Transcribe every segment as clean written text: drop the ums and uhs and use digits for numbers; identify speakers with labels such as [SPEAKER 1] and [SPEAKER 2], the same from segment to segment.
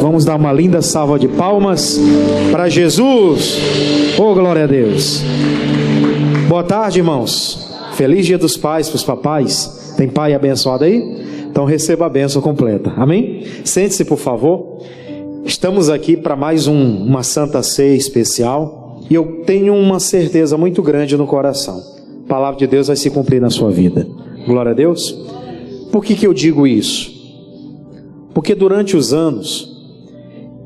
[SPEAKER 1] Vamos dar uma linda salva de palmas para Jesus. Oh, glória a Deus. Boa tarde, irmãos. Feliz Dia dos Pais para os papais. Tem pai abençoado aí? Então receba a bênção completa. Amém? Sente-se, por favor. Estamos aqui para mais uma Santa Ceia especial. E eu tenho uma certeza muito grande no coração. A palavra de Deus vai se cumprir na sua vida. Glória a Deus. Por que eu digo isso? Porque durante os anos,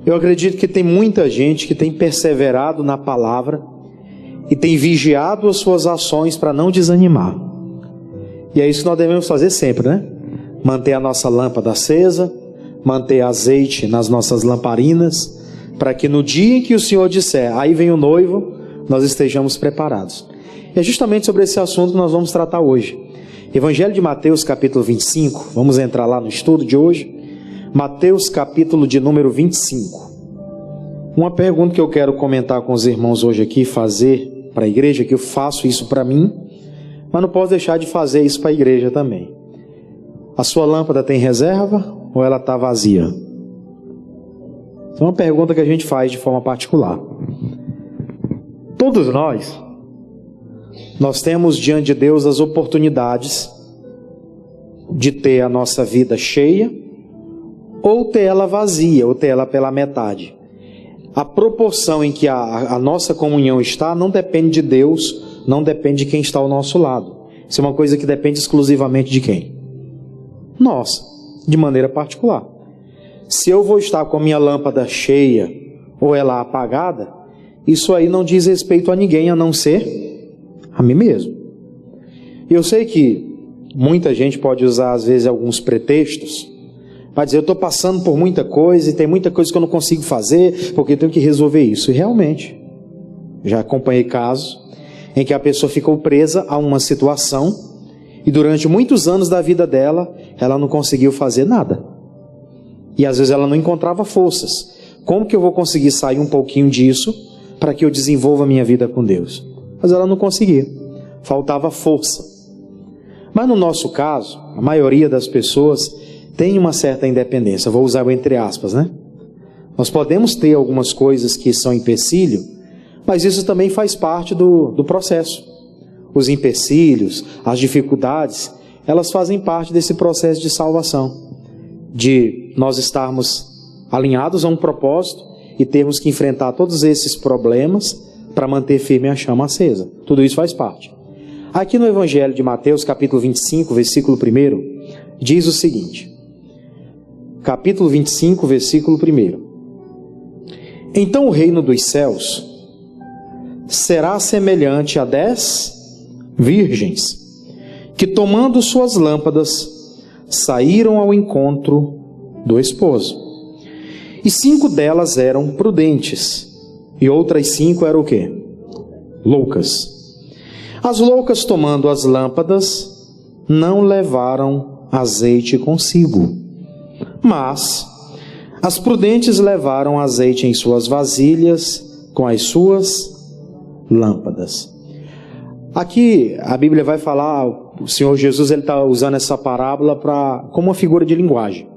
[SPEAKER 1] eu acredito que tem muita gente que tem perseverado na palavra e tem vigiado as suas ações para não desanimar. E é isso que nós devemos fazer sempre, né? Manter a nossa lâmpada acesa, manter azeite nas nossas lamparinas, para que no dia em que o Senhor disser, aí vem o noivo, nós estejamos preparados. E é justamente sobre esse assunto que nós vamos tratar hoje. Evangelho de Mateus, capítulo 25, vamos entrar lá no estudo de hoje. Mateus, capítulo de número 25. Uma pergunta que eu quero comentar com os irmãos hoje aqui, fazer para a igreja, que eu faço isso para mim, mas não posso deixar de fazer isso para a igreja também. A sua lâmpada tem reserva ou ela está vazia? Essa é uma pergunta que a gente faz de forma particular. Todos nós temos diante de Deus as oportunidades de ter a nossa vida cheia, ou ter ela vazia, ou ter ela pela metade. A proporção em que a nossa comunhão está não depende de Deus, não depende de quem está ao nosso lado. Isso é uma coisa que depende exclusivamente de quem? Nós, de maneira particular. Se eu vou estar com a minha lâmpada cheia ou ela apagada, isso aí não diz respeito a ninguém a não ser a mim mesmo. Eu sei que muita gente pode usar às vezes alguns pretextos para dizer, eu estou passando por muita coisa e tem muita coisa que eu não consigo fazer porque eu tenho que resolver isso. E realmente, já acompanhei casos em que a pessoa ficou presa a uma situação e durante muitos anos da vida dela, ela não conseguiu fazer nada. E às vezes ela não encontrava forças. Como que eu vou conseguir sair um pouquinho disso para que eu desenvolva a minha vida com Deus? Mas ela não conseguia. Faltava força. Mas no nosso caso, a maioria das pessoas tem uma certa independência, vou usar o entre aspas, né? Nós podemos ter algumas coisas que são empecilho, mas isso também faz parte do processo. Os empecilhos, as dificuldades, elas fazem parte desse processo de salvação, de nós estarmos alinhados a um propósito e termos que enfrentar todos esses problemas para manter firme a chama acesa. Tudo isso faz parte. Aqui no Evangelho de Mateus, capítulo 25, versículo 1, diz o seguinte: capítulo 25, versículo 1. Então o reino dos céus será semelhante a 10 virgens, que tomando suas lâmpadas, saíram ao encontro do esposo. E 5 delas eram prudentes, e outras 5 eram o quê? Loucas. As loucas, tomando as lâmpadas, não levaram azeite consigo. Mas as prudentes levaram azeite em suas vasilhas com as suas lâmpadas. Aqui a Bíblia vai falar, o Senhor Jesus está usando essa parábola como uma figura de linguagem.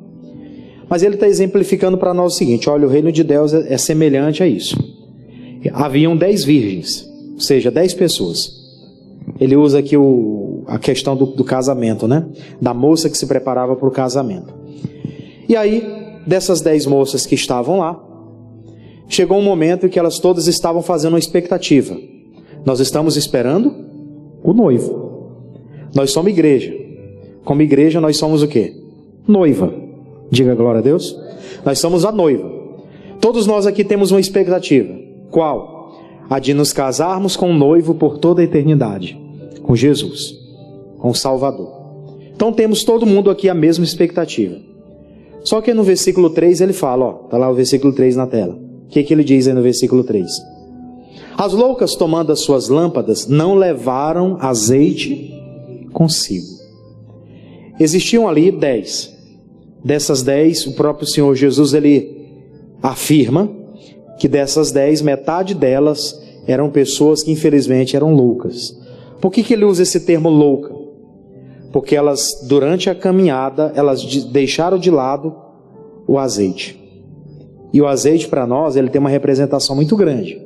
[SPEAKER 1] Mas ele está exemplificando para nós o seguinte: olha, o reino de Deus é semelhante a isso. Haviam 10 virgens, ou seja, 10 pessoas. Ele usa aqui a questão do casamento, né? Da moça que se preparava para o casamento. E aí, dessas 10 moças que estavam lá, chegou um momento em que elas todas estavam fazendo uma expectativa. Nós estamos esperando o noivo. Nós somos igreja. Como igreja, nós somos o quê? Noiva. Diga glória a Deus. Nós somos a noiva. Todos nós aqui temos uma expectativa. Qual? A de nos casarmos com o noivo por toda a eternidade. Com Jesus. Com o Salvador. Então temos todo mundo aqui a mesma expectativa. Só que no versículo 3 ele fala, está lá o versículo 3 na tela. O que ele diz aí no versículo 3? As loucas, tomando as suas lâmpadas, não levaram azeite consigo. Existiam ali 10. Dessas 10, o próprio Senhor Jesus, ele afirma que dessas 10, metade delas eram pessoas que infelizmente eram loucas. Por que ele usa esse termo louca? Porque elas, durante a caminhada, elas deixaram de lado o azeite. E o azeite para nós, ele tem uma representação muito grande.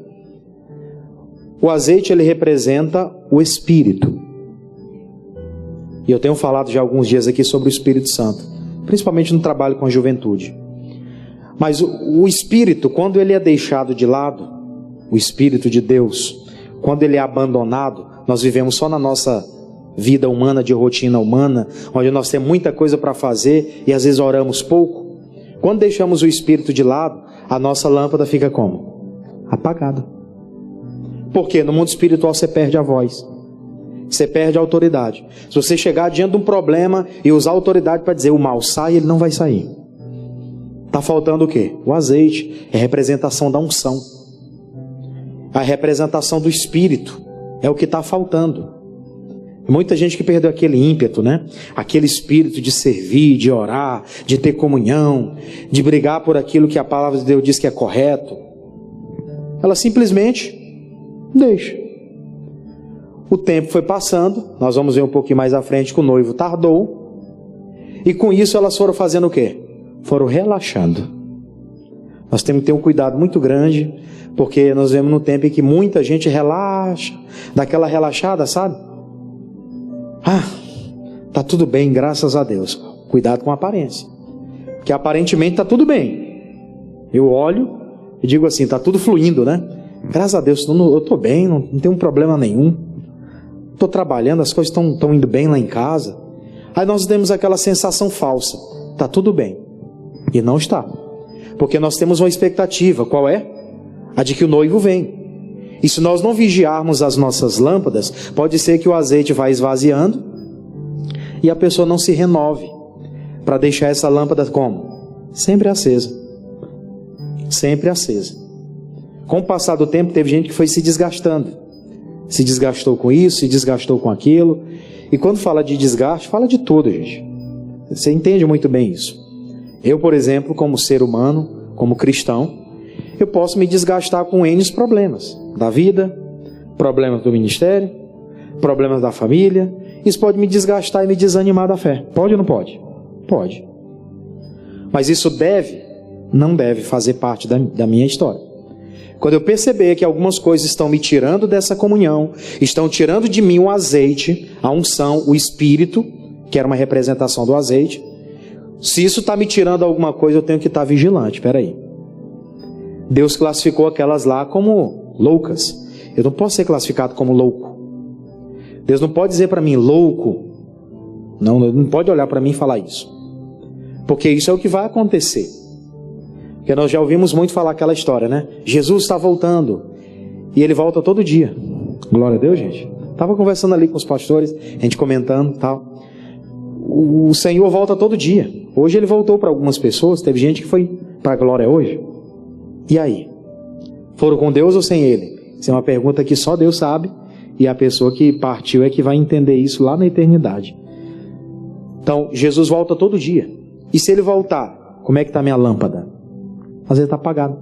[SPEAKER 1] O azeite, ele representa o Espírito. E eu tenho falado já há alguns dias aqui sobre o Espírito Santo, principalmente no trabalho com a juventude. Mas o Espírito, quando ele é deixado de lado, o Espírito de Deus, quando ele é abandonado, nós vivemos só na nossa vida humana, de rotina humana, onde nós temos muita coisa para fazer e às vezes oramos pouco. Quando deixamos o Espírito de lado, a nossa lâmpada fica como? Apagada. Porque no mundo espiritual você perde a voz, você perde a autoridade. Se você chegar diante de um problema e usar a autoridade para dizer o mal sai, ele não vai sair. Está faltando o quê? O azeite. É a representação da unção, a representação do Espírito. É o que está faltando. Muita gente que perdeu aquele ímpeto, né? Aquele espírito de servir, de orar, de ter comunhão, de brigar por aquilo que a palavra de Deus diz que é correto. Ela simplesmente deixa. O tempo foi passando, nós vamos ver um pouquinho mais à frente que o noivo tardou, e com isso elas foram fazendo o quê? Foram relaxando. Nós temos que ter um cuidado muito grande, porque nós vemos no tempo em que muita gente relaxa, daquela relaxada, sabe? Tá tudo bem, graças a Deus. Cuidado com a aparência, porque aparentemente tá tudo bem. Eu olho e digo assim, tá tudo fluindo, né? Graças a Deus, eu tô bem, não tem um problema nenhum. Tô trabalhando, as coisas estão indo bem lá em casa. Aí nós temos aquela sensação falsa, tá tudo bem. E não está. Porque nós temos uma expectativa, qual é? A de que o noivo vem. E se nós não vigiarmos as nossas lâmpadas, pode ser que o azeite vá esvaziando e a pessoa não se renove para deixar essa lâmpada como? Sempre acesa. Sempre acesa. Com o passar do tempo, teve gente que foi se desgastando. Se desgastou com isso, se desgastou com aquilo. E quando fala de desgaste, fala de tudo, gente. Você entende muito bem isso. Eu, por exemplo, como ser humano, como cristão, eu posso me desgastar com N problemas da vida, problemas do ministério, problemas da família. Isso pode me desgastar e me desanimar da fé. Pode ou não pode? Pode. Mas isso não deve fazer parte da minha história. Quando eu perceber que algumas coisas estão me tirando dessa comunhão, estão tirando de mim o azeite, a unção, o Espírito, que era uma representação do azeite, se isso está me tirando alguma coisa, eu tenho que estar vigilante. Espera aí. Deus classificou aquelas lá como loucas. Eu não posso ser classificado como louco. Deus não pode dizer para mim louco. Não pode olhar para mim e falar isso. Porque isso é o que vai acontecer. Porque nós já ouvimos muito falar aquela história, né? Jesus está voltando. E ele volta todo dia. Glória a Deus, gente. Estava conversando ali com os pastores, a gente comentando e tal. O Senhor volta todo dia. Hoje ele voltou para algumas pessoas. Teve gente que foi para a glória hoje. E aí? Foram com Deus ou sem Ele? Isso é uma pergunta que só Deus sabe. E a pessoa que partiu é que vai entender isso lá na eternidade. Então, Jesus volta todo dia. E se Ele voltar, como é que está a minha lâmpada? Às vezes está apagada.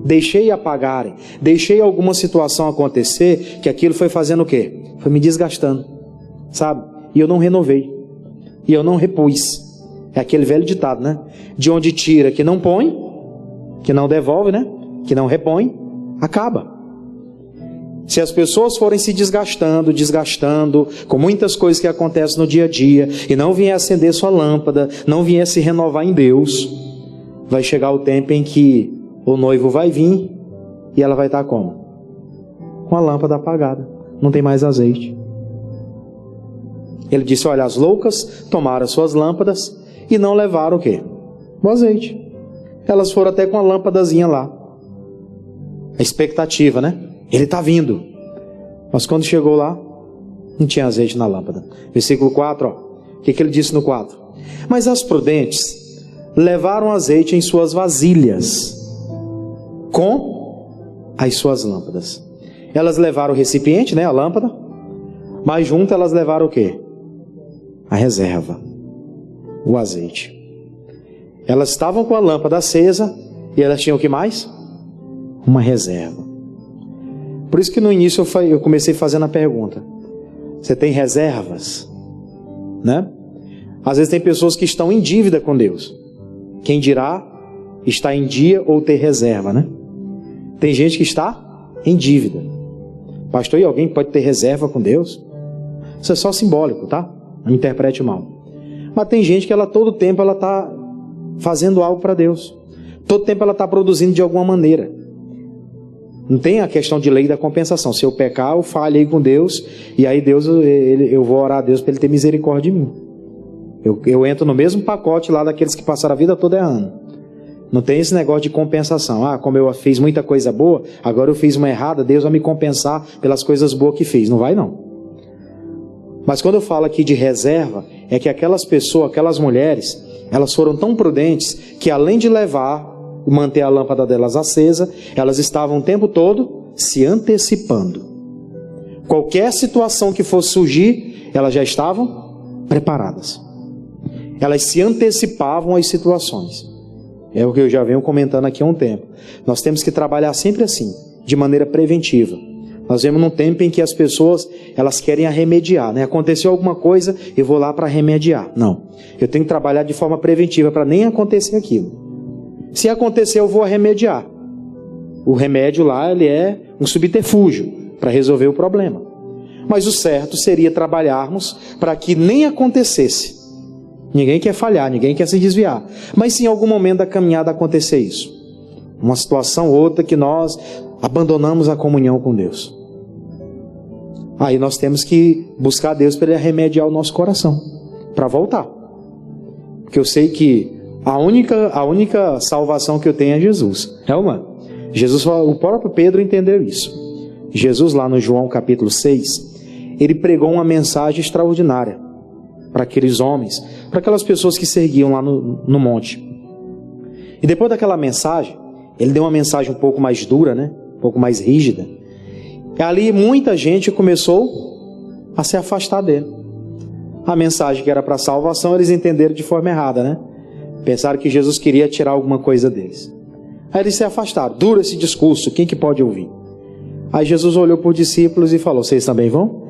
[SPEAKER 1] Deixei apagarem. Deixei alguma situação acontecer, que aquilo foi fazendo o quê? Foi me desgastando. Sabe? E eu não renovei. E eu não repus. É aquele velho ditado, né? De onde tira que não põe, que não devolve, né? Que não repõe, acaba. Se as pessoas forem se desgastando, com muitas coisas que acontecem no dia a dia, e não vier acender sua lâmpada, não vier se renovar em Deus, vai chegar o tempo em que o noivo vai vir, e ela vai estar como? Com a lâmpada apagada, não tem mais azeite. Ele disse, olha, as loucas tomaram as suas lâmpadas, e não levaram o quê? O azeite. Elas foram até com a lâmpadazinha lá. A expectativa, né? Ele está vindo. Mas quando chegou lá, não tinha azeite na lâmpada. Versículo 4, ó. O que ele disse no 4? Mas as prudentes levaram azeite em suas vasilhas, com as suas lâmpadas. Elas levaram o recipiente, né? A lâmpada. Mas junto elas levaram o quê? A reserva. O azeite. Elas estavam com a lâmpada acesa e elas tinham o que mais? Uma reserva. Por isso que no início eu comecei fazendo a pergunta. Você tem reservas? Né? Às vezes tem pessoas que estão em dívida com Deus. Quem dirá estar em dia ou ter reserva, né? Tem gente que está em dívida. Pastor, e alguém pode ter reserva com Deus? Isso é só simbólico, tá? Não me interprete mal. Mas tem gente que todo tempo ela está fazendo algo para Deus. Todo tempo ela está produzindo de alguma maneira. Não tem a questão de lei da compensação. Se eu pecar, eu falhei com Deus, e aí eu vou orar a Deus para Ele ter misericórdia de mim. Eu entro no mesmo pacote lá daqueles que passaram a vida toda errando. Não tem esse negócio de compensação. Como eu fiz muita coisa boa, agora eu fiz uma errada, Deus vai me compensar pelas coisas boas que fiz. Não vai não. Mas quando eu falo aqui de reserva, é que aquelas pessoas, aquelas mulheres, elas foram tão prudentes que além de manter a lâmpada delas acesa, elas estavam o tempo todo se antecipando. Qualquer situação que fosse surgir, elas já estavam preparadas. Elas se antecipavam às situações. É o que eu já venho comentando aqui há um tempo. Nós temos que trabalhar sempre assim, de maneira preventiva. Nós vemos num tempo em que as pessoas, elas querem remediar, né? Aconteceu alguma coisa, eu vou lá para remediar. Não. Eu tenho que trabalhar de forma preventiva para nem acontecer aquilo. Se acontecer, eu vou remediar. O remédio lá, ele é um subterfúgio para resolver o problema. Mas o certo seria trabalharmos para que nem acontecesse. Ninguém quer falhar, ninguém quer se desviar. Mas se em algum momento da caminhada acontecer isso, uma situação ou outra que nós abandonamos a comunhão com Deus, aí nós temos que buscar Deus para Ele remediar o nosso coração, para voltar. Porque eu sei que a única salvação que eu tenho é Jesus. Jesus, o próprio Pedro entendeu isso. Jesus lá no João capítulo 6, ele pregou uma mensagem extraordinária para aqueles homens, para aquelas pessoas que seguiam lá no monte. E depois daquela mensagem, ele deu uma mensagem um pouco mais dura, né? Um pouco mais rígida. E ali muita gente começou a se afastar dele. A mensagem que era para salvação, eles entenderam de forma errada, né? Pensaram que Jesus queria tirar alguma coisa deles. Aí eles se afastaram. Duro esse discurso, quem que pode ouvir? Aí Jesus olhou para os discípulos e falou: vocês também vão?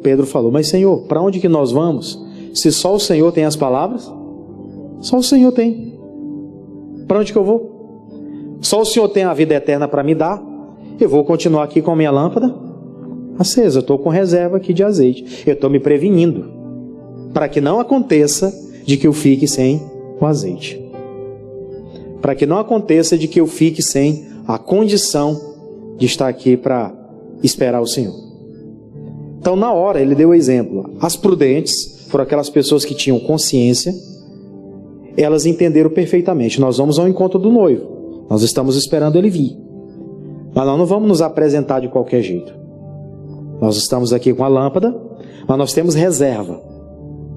[SPEAKER 1] Pedro falou: mas Senhor, para onde que nós vamos? Se só o Senhor tem as palavras? Só o Senhor tem. Para onde que eu vou? Só o Senhor tem a vida eterna para me dar. Eu vou continuar aqui com a minha lâmpada acesa. Eu estou com reserva aqui de azeite. Eu estou me prevenindo para que não aconteça de que eu fique sem o azeite. Para que não aconteça de que eu fique sem a condição de estar aqui para esperar o Senhor. Então, na hora, ele deu o exemplo. As prudentes foram aquelas pessoas que tinham consciência. Elas entenderam perfeitamente. Nós vamos ao encontro do noivo. Nós estamos esperando ele vir. Mas nós não vamos nos apresentar de qualquer jeito. Nós estamos aqui com a lâmpada, mas nós temos reserva.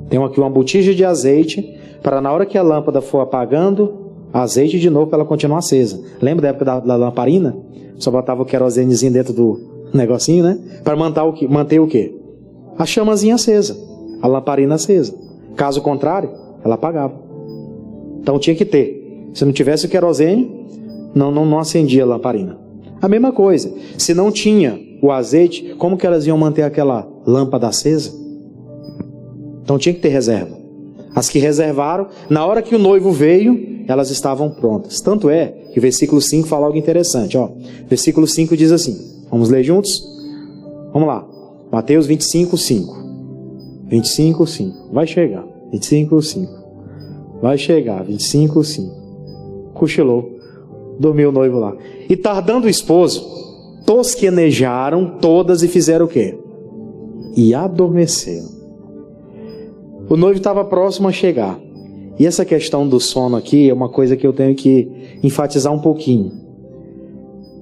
[SPEAKER 1] Temos aqui uma botija de azeite, para na hora que a lâmpada for apagando, azeite de novo para ela continuar acesa. Lembra da época da lamparina? Só botava o querosenezinho dentro do negocinho, né? Para manter o quê? A chamazinha acesa, a lamparina acesa. Caso contrário, ela apagava. Então tinha que ter. Se não tivesse o querosene, não acendia a lamparina. A mesma coisa. Se não tinha o azeite, como que elas iam manter aquela lâmpada acesa? Então tinha que ter reserva. As que reservaram, na hora que o noivo veio, elas estavam prontas. Tanto é que o versículo 5 fala algo interessante. Versículo 5 diz assim, vamos ler juntos? Vamos lá. Mateus 25, 5. 25, 5. Vai chegar. 25, 5. Vai chegar. 25, 5. Cochilou. Dormiu o noivo lá. E tardando o esposo, tosquenejaram todas e fizeram o quê? E adormeceram. O noivo estava próximo a chegar. E essa questão do sono aqui é uma coisa que eu tenho que enfatizar um pouquinho.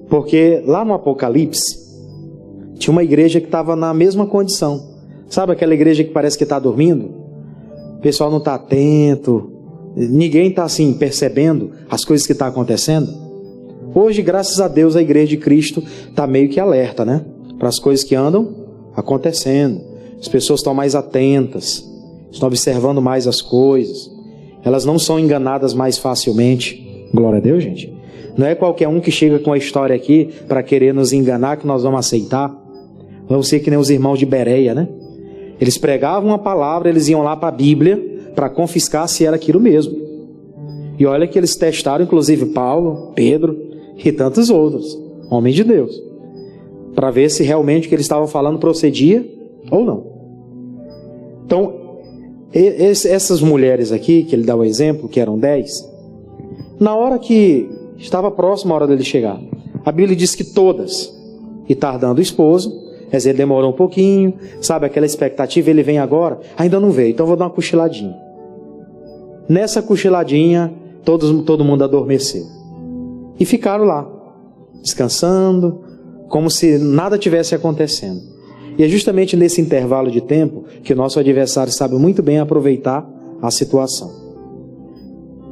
[SPEAKER 1] Porque lá no Apocalipse, tinha uma igreja que estava na mesma condição. Sabe aquela igreja que parece que está dormindo? O pessoal não está atento, ninguém está assim percebendo as coisas que estão acontecendo. Hoje, graças a Deus, a igreja de Cristo está meio que alerta, né? Para as coisas que andam acontecendo. As pessoas estão mais atentas, estão observando mais as coisas. Elas não são enganadas mais facilmente. Glória a Deus, gente. Não é qualquer um que chega com a história aqui para querer nos enganar que nós vamos aceitar. Vamos ser que nem os irmãos de Bereia, né? Eles pregavam uma palavra, eles iam lá para a Bíblia para confiscar se era aquilo mesmo. E olha que eles testaram, inclusive Paulo, Pedro e tantos outros, homens de Deus, para ver se realmente o que eles estavam falando procedia ou não. Então, essas mulheres aqui, que ele dá o exemplo, que eram 10, na hora que estava próxima a hora dele chegar, a Bíblia diz que todas, e tardando o esposo, quer dizer, ele demorou um pouquinho, sabe, aquela expectativa, ele vem agora, ainda não veio, então vou dar uma cochiladinha. Nessa cochiladinha, todo mundo adormeceu. E ficaram lá, descansando, como se nada tivesse acontecendo. E é justamente nesse intervalo de tempo que o nosso adversário sabe muito bem aproveitar a situação.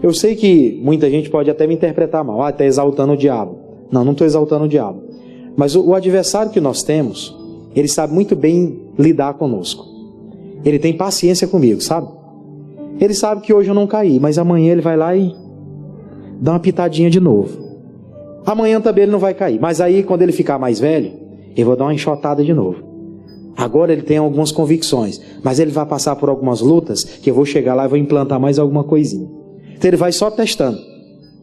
[SPEAKER 1] Eu sei que muita gente pode até me interpretar mal. Está exaltando o diabo. Não estou exaltando o diabo. Mas o adversário que nós temos, ele sabe muito bem lidar conosco. Ele tem paciência comigo, sabe? Ele sabe que hoje eu não caí, mas amanhã ele vai lá e dá uma pitadinha de novo. Amanhã também ele não vai cair, mas aí quando ele ficar mais velho, eu vou dar uma enxotada de novo. Agora ele tem algumas convicções, mas ele vai passar por algumas lutas que eu vou chegar lá e vou implantar mais alguma coisinha. Então ele vai só testando,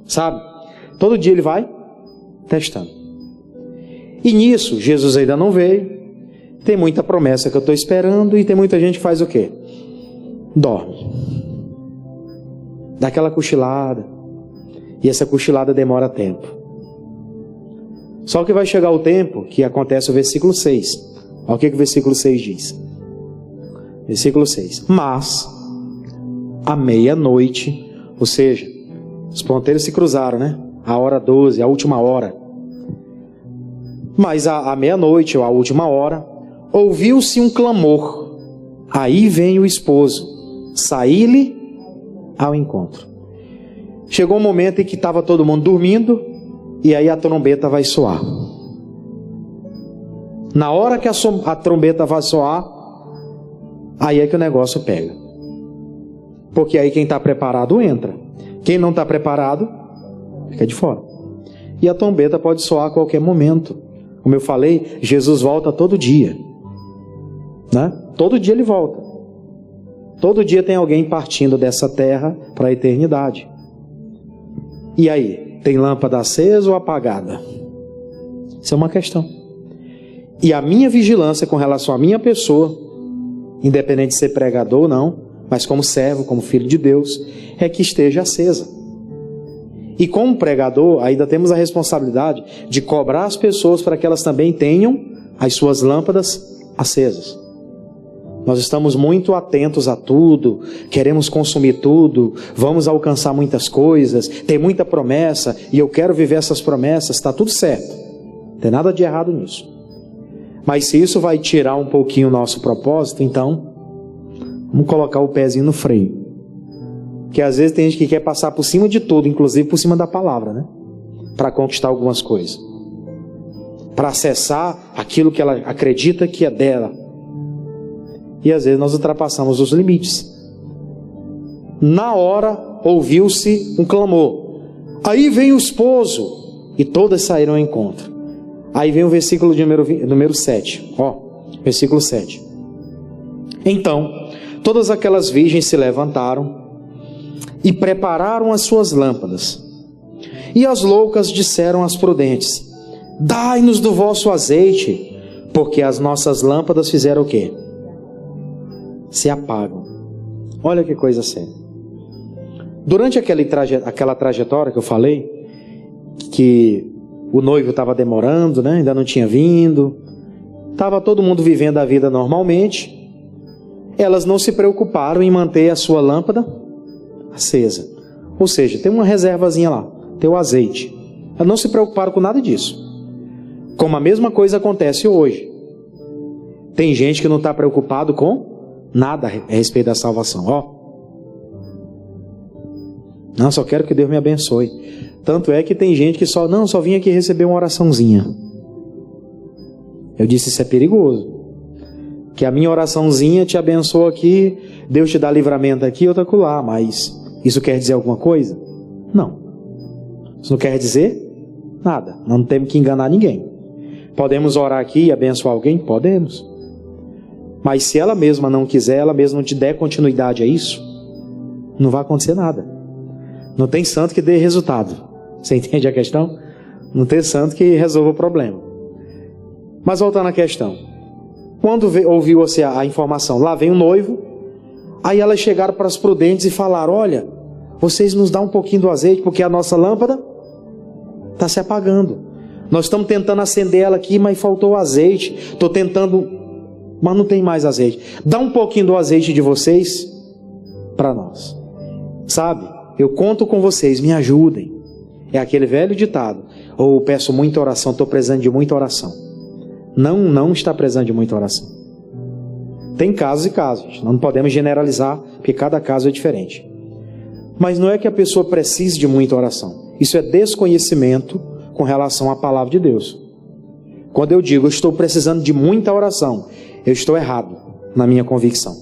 [SPEAKER 1] sabe? Todo dia ele vai testando. E nisso, Jesus ainda não veio, tem muita promessa que eu estou esperando e tem muita gente que faz o quê? Dorme. Dá aquela cochilada. E essa cochilada demora tempo. Só que vai chegar o tempo que acontece o versículo 6. Olha o que o versículo 6 diz. Versículo 6. Mas, à meia-noite, ou seja, os ponteiros se cruzaram, né? A hora 12, a última hora. Mas à meia-noite, ou à última hora, ouviu-se um clamor. Aí vem o esposo, saí-lhe ao encontro. Chegou um momento em que estava todo mundo dormindo, e aí a trombeta vai soar. Na hora que a trombeta vai soar, aí é que o negócio pega. Porque aí quem está preparado entra. Quem não está preparado, fica de fora. E a trombeta pode soar a qualquer momento. Como eu falei, Jesus volta todo dia, né? Todo dia ele volta. Todo dia tem alguém partindo dessa terra para a eternidade. E aí, tem lâmpada acesa ou apagada? Isso é uma questão. E a minha vigilância com relação à minha pessoa, independente de ser pregador ou não, mas como servo, como filho de Deus, é que esteja acesa. E como pregador, ainda temos a responsabilidade de cobrar as pessoas para que elas também tenham as suas lâmpadas acesas. Nós estamos muito atentos a tudo, queremos consumir tudo, vamos alcançar muitas coisas, tem muita promessa e eu quero viver essas promessas, está tudo certo, não tem nada de errado nisso. Mas se isso vai tirar um pouquinho o nosso propósito, então vamos colocar o pezinho no freio. Porque às vezes tem gente que quer passar por cima de tudo, inclusive por cima da palavra, né? Para conquistar algumas coisas, para acessar aquilo que ela acredita que é dela. E às vezes nós ultrapassamos os limites. Na hora ouviu-se um clamor. Aí vem o esposo. E todas saíram ao encontro. Aí vem o versículo de número 7. Ó, versículo 7. Então, todas aquelas virgens se levantaram e prepararam as suas lâmpadas. E as loucas disseram às prudentes: dai-nos do vosso azeite, porque as nossas lâmpadas fizeram o quê? Se apagam. Olha que coisa séria. Durante aquela trajetória que eu falei, que o noivo estava demorando, né? Ainda não tinha vindo, estava todo mundo vivendo a vida normalmente, elas não se preocuparam em manter a sua lâmpada acesa. Ou seja, tem uma reservazinha lá, tem o azeite. Elas não se preocuparam com nada disso. Como a mesma coisa acontece hoje. Tem gente que não está preocupado com nada a respeito da salvação. Ó, não, só quero que Deus me abençoe. Tanto é que tem gente que só vim aqui receber uma oraçãozinha. Eu disse, isso é perigoso. Que a minha oraçãozinha te abençoa aqui, Deus te dá livramento aqui, outra acolá, mas isso quer dizer alguma coisa? Não. Isso não quer dizer nada. Não temos que enganar ninguém. Podemos orar aqui e abençoar alguém? Podemos. Mas se ela mesma não quiser, ela mesma não te der continuidade a isso, não vai acontecer nada. Não tem santo que dê resultado. Você entende a questão? Não tem santo que resolva o problema. Mas voltando à questão. Quando ouviu-se a informação, lá vem o noivo, aí elas chegaram para as prudentes e falaram: olha, vocês nos dão um pouquinho do azeite, porque a nossa lâmpada está se apagando. Nós estamos tentando acender ela aqui, mas faltou o azeite. Estou tentando, mas não tem mais azeite. Dá um pouquinho do azeite de vocês para nós. Sabe, eu conto com vocês, me ajudem. É aquele velho ditado: ou peço muita oração, estou precisando de muita oração. Não está precisando de muita oração. Tem casos e casos, não podemos generalizar, porque cada caso é diferente. Mas não é que a pessoa precise de muita oração. Isso é desconhecimento com relação à palavra de Deus. Quando eu digo eu estou precisando de muita oração, eu estou errado na minha convicção.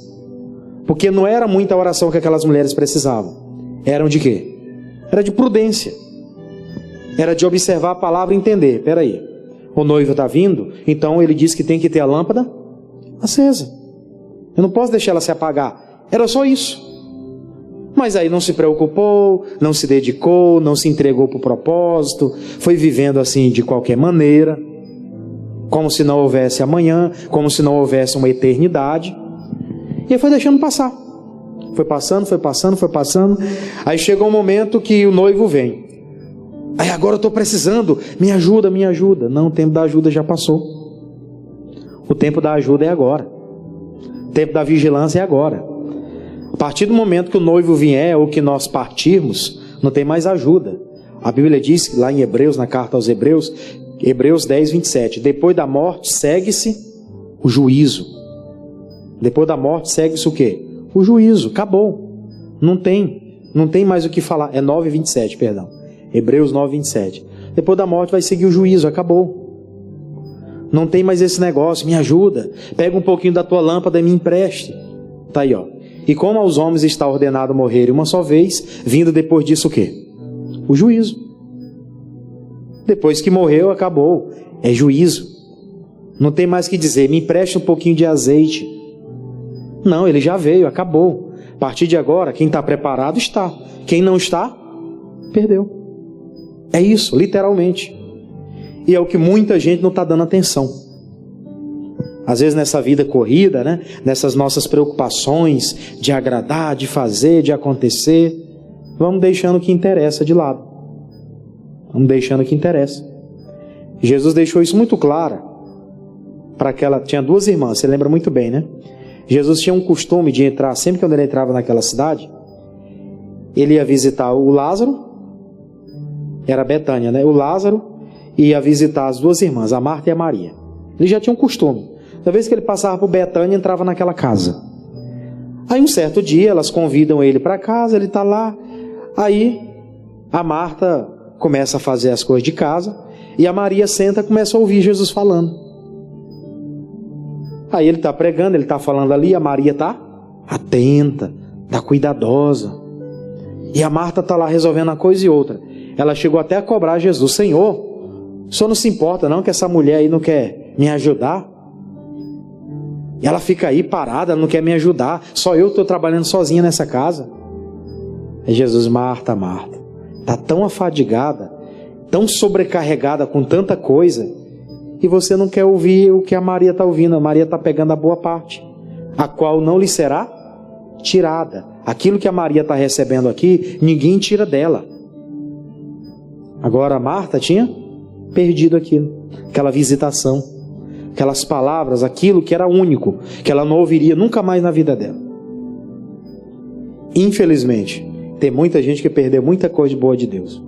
[SPEAKER 1] Porque não era muita oração que aquelas mulheres precisavam. Eram de quê? Era de prudência. Era de observar a palavra e entender. Peraí, o noivo está vindo, então ele diz que tem que ter a lâmpada acesa. Eu não posso deixar ela se apagar. Era só isso. Mas aí não se preocupou, não se dedicou, não se entregou para o propósito, foi vivendo assim de qualquer maneira, como se não houvesse amanhã, como se não houvesse uma eternidade, e aí foi deixando passar. Foi passando. Aí chegou um momento que o noivo vem. Aí agora eu estou precisando, me ajuda. Não, o tempo da ajuda já passou. O tempo da ajuda é agora. O tempo da vigilância é agora. A partir do momento que o noivo vier ou que nós partirmos, não tem mais ajuda. A Bíblia diz lá em Hebreus, na carta aos Hebreus, Hebreus 10, 27, depois da morte segue-se o juízo. Depois da morte segue-se o quê? O juízo, acabou. Não tem mais o que falar. É 9, 27, perdão. Hebreus 9, 27. Depois da morte vai seguir o juízo, acabou. Não tem mais esse negócio, me ajuda, pega um pouquinho da tua lâmpada e me empreste. Tá aí, ó. E como aos homens está ordenado morrer uma só vez, vindo depois disso o quê? O juízo. Depois que morreu, acabou. É juízo. Não tem mais que dizer, me empreste um pouquinho de azeite. Não, ele já veio, acabou. A partir de agora, quem está preparado está. Quem não está, perdeu. É isso, literalmente. E é o que muita gente não está dando atenção. Às vezes nessa vida corrida, né? Nessas nossas preocupações de agradar, de fazer, de acontecer, vamos deixando o que interessa de lado. Vamos deixando o que interessa. Jesus deixou isso muito claro para aquela... Tinha duas irmãs, você lembra muito bem, né? Jesus tinha um costume de entrar, sempre que ele entrava naquela cidade, ele ia visitar o Lázaro, era Betânia, né? O Lázaro ia visitar as duas irmãs, a Marta e a Maria. Ele já tinha um costume. Toda vez que ele passava por Betânia, entrava naquela casa. Aí um certo dia, elas convidam ele para casa, ele está lá. Aí a Marta começa a fazer as coisas de casa e a Maria senta e começa a ouvir Jesus falando. Aí ele está pregando, ele está falando ali, a Maria está atenta, está cuidadosa. E a Marta está lá resolvendo uma coisa e outra. Ela chegou até a cobrar Jesus: Senhor, o senhor não se importa não que essa mulher aí não quer me ajudar? E ela fica aí parada, não quer me ajudar. Só eu estou trabalhando sozinha nessa casa. Aí Jesus: Marta, Marta, está tão afadigada, tão sobrecarregada com tanta coisa, e você não quer ouvir o que a Maria está ouvindo. A Maria está pegando a boa parte, a qual não lhe será tirada. Aquilo que a Maria está recebendo aqui, ninguém tira dela. Agora a Marta tinha perdido aquilo, aquela visitação, aquelas palavras, aquilo que era único, que ela não ouviria nunca mais na vida dela. Infelizmente, tem muita gente que perdeu muita coisa boa de Deus,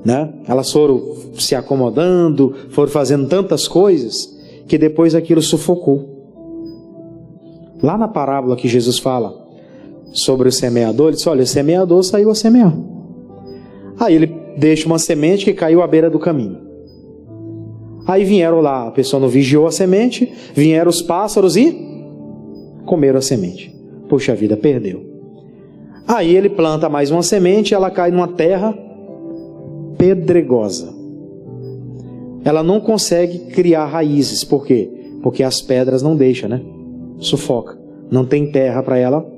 [SPEAKER 1] né? Elas foram se acomodando, foram fazendo tantas coisas, que depois aquilo sufocou. Lá na parábola que Jesus fala sobre o semeador, ele diz: olha, o semeador saiu a semear. Aí ele deixa uma semente que caiu à beira do caminho. Aí vieram lá, a pessoa não vigiou a semente, vieram os pássaros e comeram a semente. Poxa vida, perdeu. Aí ele planta mais uma semente, ela cai numa terra pedregosa. Ela não consegue criar raízes. Por quê? Porque as pedras não deixam, né? Sufoca. Não tem terra para ela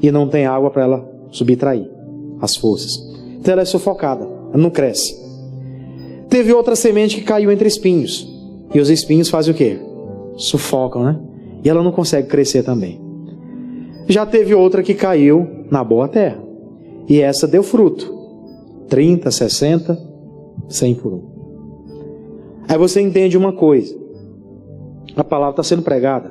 [SPEAKER 1] e não tem água para ela subtrair. as forças. Então ela é sufocada, ela não cresce. Teve outra semente que caiu entre espinhos. E os espinhos fazem o quê? Sufocam, né? E ela não consegue crescer também. Já teve outra que caiu na boa terra. E essa deu fruto. 30, 60, 100 por um. Aí você entende uma coisa. A palavra está sendo pregada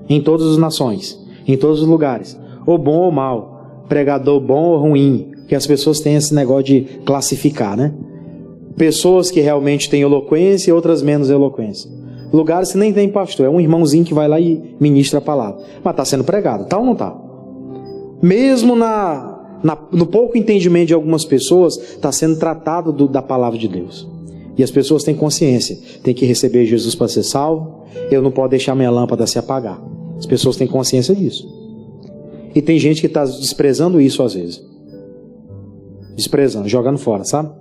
[SPEAKER 1] em todas as nações, em todos os lugares. Ou bom ou mal. Pregador bom ou ruim. Porque as pessoas têm esse negócio de classificar, né? Pessoas que realmente têm eloquência e outras menos eloquência. Lugares que nem tem pastor. É um irmãozinho que vai lá e ministra a palavra. Mas está sendo pregado. Tá ou não está? Mesmo no pouco entendimento de algumas pessoas, está sendo tratado da palavra de Deus. E as pessoas têm consciência. Tem que receber Jesus para ser salvo. Eu não posso deixar minha lâmpada se apagar. As pessoas têm consciência disso. E tem gente que está desprezando isso às vezes. Desprezando, jogando fora, sabe?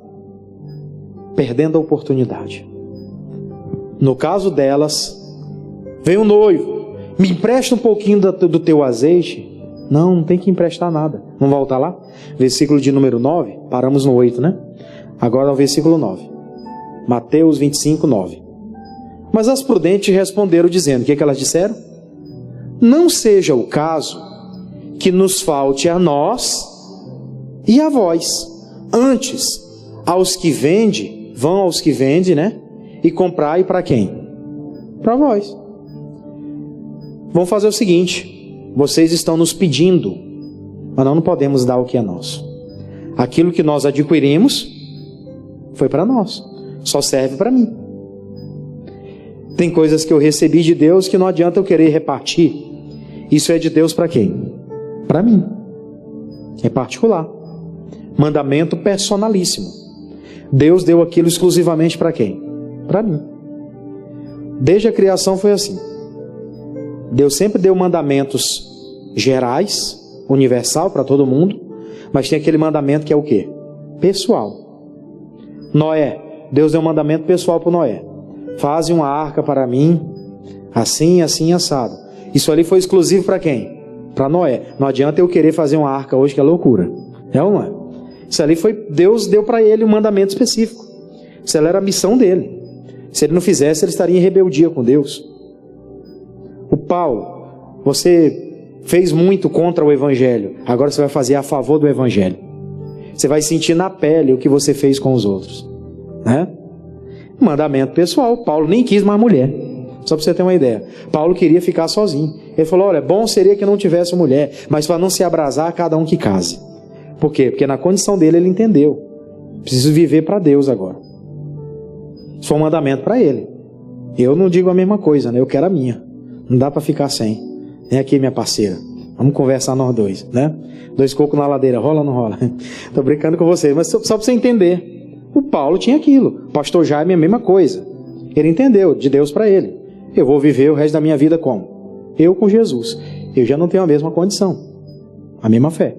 [SPEAKER 1] Perdendo a oportunidade. No caso delas, vem um noivo, me empresta um pouquinho do teu azeite. Não tem que emprestar nada. Vamos voltar lá? Versículo de número 9, paramos no 8, né? Agora o versículo 9. Mateus 25, 9. Mas as prudentes responderam dizendo, o que elas disseram? Não seja o caso que nos falte a nós e a vós. Antes, aos que vendem, vão aos que vendem, né? E comprai para quem? Para vós. Vamos fazer o seguinte, vocês estão nos pedindo, mas nós não podemos dar o que é nosso. Aquilo que nós adquirimos foi para nós, só serve para mim. Tem coisas que eu recebi de Deus que não adianta eu querer repartir. Isso é de Deus para quem? Para mim. É particular. Mandamento personalíssimo. Deus deu aquilo exclusivamente para quem? Para mim. Desde a criação foi assim. Deus sempre deu mandamentos gerais, universal para todo mundo, mas tem aquele mandamento que é o quê? Pessoal. Noé, Deus deu um mandamento pessoal para Noé. Faze uma arca para mim, assim, assim, assado. Isso ali foi exclusivo para quem? Para Noé. Não adianta eu querer fazer uma arca hoje, que é loucura. É ou não é? Isso ali foi, Deus deu para ele um mandamento específico. Isso ali era a missão dele. Se ele não fizesse, ele estaria em rebeldia com Deus. O Paulo, você fez muito contra o Evangelho, agora você vai fazer a favor do Evangelho. Você vai sentir na pele o que você fez com os outros, né? Mandamento pessoal. Paulo nem quis mais mulher, só para você ter uma ideia. Paulo queria ficar sozinho. Ele falou, olha, bom seria que não tivesse mulher, mas para não se abrasar, cada um que case. Por quê? Porque na condição dele ele entendeu. Preciso viver para Deus agora. Isso foi um mandamento para ele. Eu não digo a mesma coisa, né? Eu quero a minha. Não dá para ficar sem. Vem aqui, minha parceira. Vamos conversar nós dois, né? 2 cocos na ladeira, rola ou não rola? Tô brincando com vocês, mas só para você entender. O Paulo tinha aquilo. O pastor Jaime é a mesma coisa. Ele entendeu, de Deus para ele. Eu vou viver o resto da minha vida como? Eu com Jesus. Eu já não tenho a mesma condição. A mesma fé.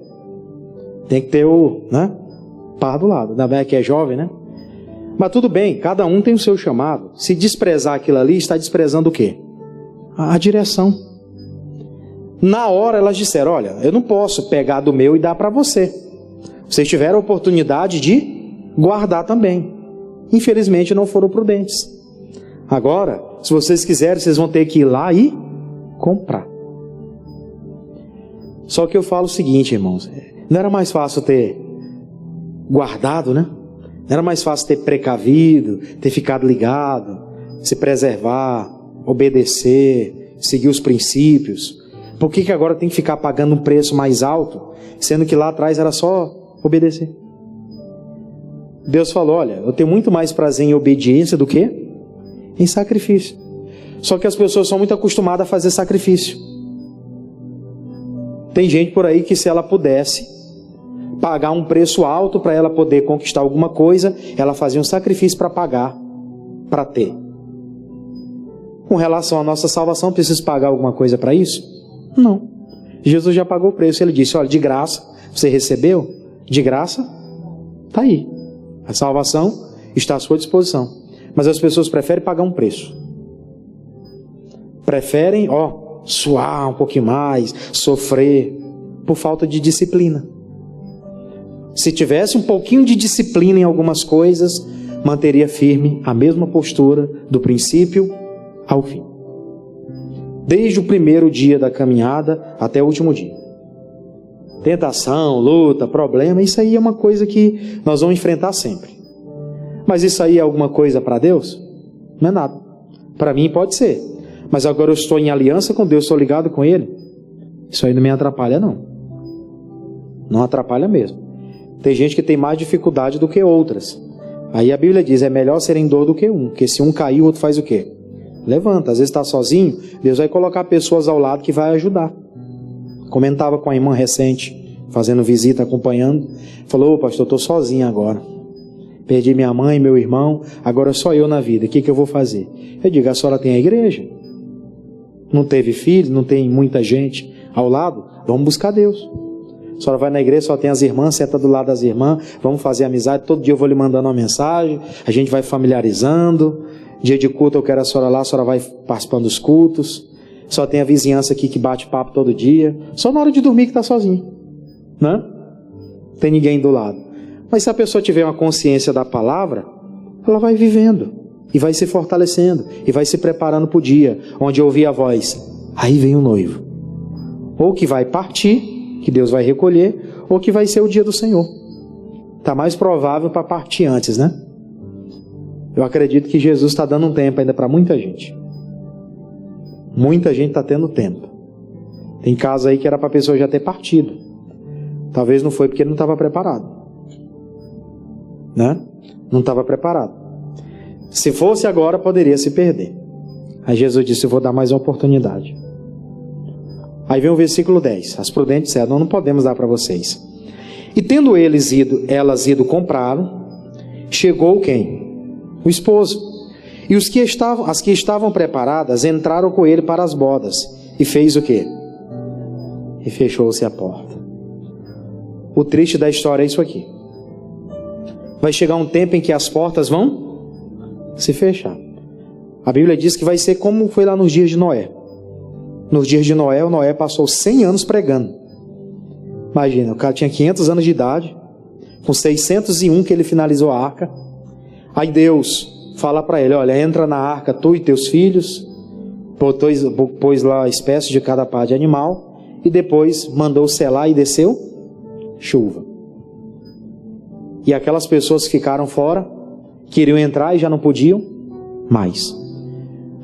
[SPEAKER 1] Tem que ter o, né? Par do lado. Ainda bem que é jovem, né? Mas tudo bem, cada um tem o seu chamado. Se desprezar aquilo ali, está desprezando o quê? A direção. Na hora elas disseram, olha, eu não posso pegar do meu e dar para você. Vocês tiveram a oportunidade de guardar também. Infelizmente não foram prudentes. Agora, se vocês quiserem, vocês vão ter que ir lá e comprar. Só que eu falo o seguinte, irmãos, não era mais fácil ter guardado, né? Não era mais fácil ter precavido, ter ficado ligado, se preservar, obedecer, seguir os princípios? Por que agora tem que ficar pagando um preço mais alto, sendo que lá atrás era só obedecer? Deus falou, olha, eu tenho muito mais prazer em obediência do que em sacrifício. Só que as pessoas são muito acostumadas a fazer sacrifício. Tem gente por aí que, se ela pudesse pagar um preço alto para ela poder conquistar alguma coisa, ela fazia um sacrifício para pagar, para ter. Com relação à nossa salvação, precisa pagar alguma coisa para isso? Não. Jesus já pagou o preço. Ele disse, olha, de graça, você recebeu? De graça, está aí. A salvação está à sua disposição. Mas as pessoas preferem pagar um preço. Preferem, suar um pouquinho mais, sofrer, por falta de disciplina. Se tivesse um pouquinho de disciplina em algumas coisas, manteria firme a mesma postura do princípio ao fim. Desde o primeiro dia da caminhada até o último dia. Tentação, luta, problema, isso aí é uma coisa que nós vamos enfrentar sempre. Mas isso aí é alguma coisa para Deus? Não é nada. Para mim pode ser. Mas agora eu estou em aliança com Deus, estou ligado com Ele. Isso aí não me atrapalha não. Não atrapalha mesmo. Tem gente que tem mais dificuldade do que outras. Aí a Bíblia diz, é melhor serem dois do que um. Porque se um cair, o outro faz o quê? Levanta. Às vezes está sozinho, Deus vai colocar pessoas ao lado que vai ajudar. Comentava com a irmã recente, fazendo visita, acompanhando. Falou, ô pastor, eu estou sozinho agora. Perdi minha mãe, meu irmão, agora só eu na vida. O que eu vou fazer? Eu digo, a senhora tem a igreja? Não teve filho, não tem muita gente ao lado? Vamos buscar Deus. A senhora vai na igreja, só tem as irmãs, senta do lado das irmãs, vamos fazer amizade, todo dia eu vou lhe mandando uma mensagem, a gente vai familiarizando, dia de culto eu quero a senhora lá, a senhora vai participando dos cultos, só tem a vizinhança aqui que bate papo todo dia, só na hora de dormir que está sozinho, né? Tem ninguém do lado. Mas se a pessoa tiver uma consciência da palavra, ela vai vivendo, e vai se fortalecendo, e vai se preparando para o dia, onde ouvir a voz, aí vem o noivo, ou que vai partir, que Deus vai recolher, ou que vai ser o dia do Senhor. Está mais provável para partir antes, né? Eu acredito que Jesus está dando um tempo ainda para muita gente. Muita gente está tendo tempo. Tem casos aí que era para a pessoa já ter partido. Talvez não foi porque ele não estava preparado, né? Não estava preparado. Se fosse agora, poderia se perder. Aí Jesus disse, eu vou dar mais uma oportunidade. Aí vem o versículo 10. As prudentes disseram, não podemos dar para vocês. E tendo elas ido comprá-lo, chegou quem? O esposo. E as que estavam preparadas entraram com ele para as bodas. E fez o quê? E fechou-se a porta. O triste da história é isso aqui. Vai chegar um tempo em que as portas vão se fechar. A Bíblia diz que vai ser como foi lá nos dias de Noé. Nos dias de Noé, o Noé passou 100 anos pregando. Imagina, o cara tinha 500 anos de idade, com 601 que ele finalizou a arca. Aí Deus fala para ele, olha, entra na arca tu e teus filhos, pôs lá a espécie de cada par de animal, e depois mandou selar e desceu chuva. E aquelas pessoas que ficaram fora, queriam entrar e já não podiam mais.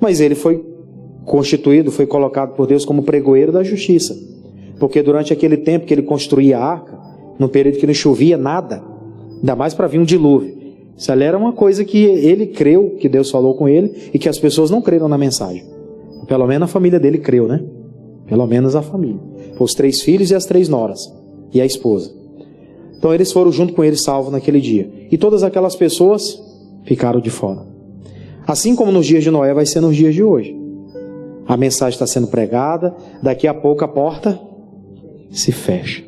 [SPEAKER 1] Mas ele foi constituído, foi colocado por Deus como pregoeiro da justiça, porque durante aquele tempo que ele construía a arca, no período que não chovia nada, ainda mais para vir um dilúvio, isso ali era uma coisa que ele creu, que Deus falou com ele, e que as pessoas não creram na mensagem. Pelo menos a família dele creu, né? Pelo menos a família, os 3 filhos e as 3 noras, e a esposa. Então eles foram junto com ele salvos naquele dia, e todas aquelas pessoas ficaram de fora. Assim como nos dias de Noé, vai ser nos dias de hoje. A mensagem está sendo pregada, daqui a pouco a porta se fecha.